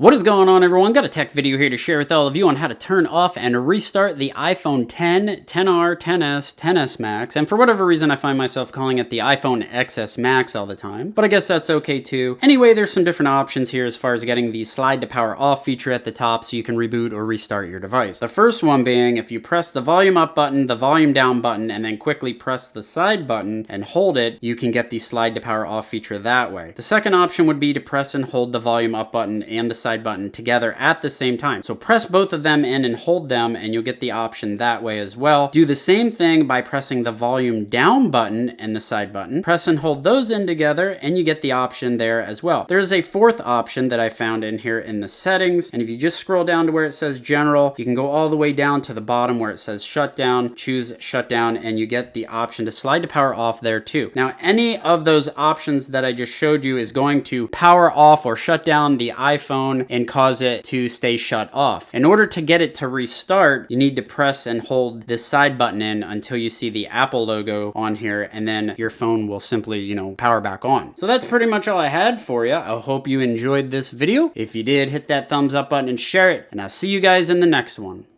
What is going on, everyone? Got a tech video here to share with all of you on how to turn off and restart the iPhone 10, 10R, 10S, 10S Max, and for whatever reason I find myself calling it the iPhone XS Max all the time, but I guess that's okay too. Anyway, there's some different options here as far as getting the slide to power off feature at the top so you can reboot or restart your device. The first one being if you press the volume up button, the volume down button, and then quickly press the side button and hold it, you can get the slide to power off feature that way. The second option would be to press and hold the volume up button and the side button together at the same time. So press both of them in and hold them and you'll get the option that way as well. Do the same thing by pressing the volume down button and the side button. Press and hold those in together and you get the option there as well. There's a fourth option that I found in here in the settings, and if you just scroll down to where it says general, you can go all the way down to the bottom where it says shutdown, choose shutdown, and you get the option to slide to power off there too. Now any of those options that I just showed you is going to power off or shut down the iPhone and cause it to stay shut off. In order to get it to restart, you need to press and hold this side button in until you see the Apple logo on here, and then your phone will simply, power back on. So that's pretty much all I had for you. I hope you enjoyed this video. If you did, hit that thumbs up button and share it, and I'll see you guys in the next one.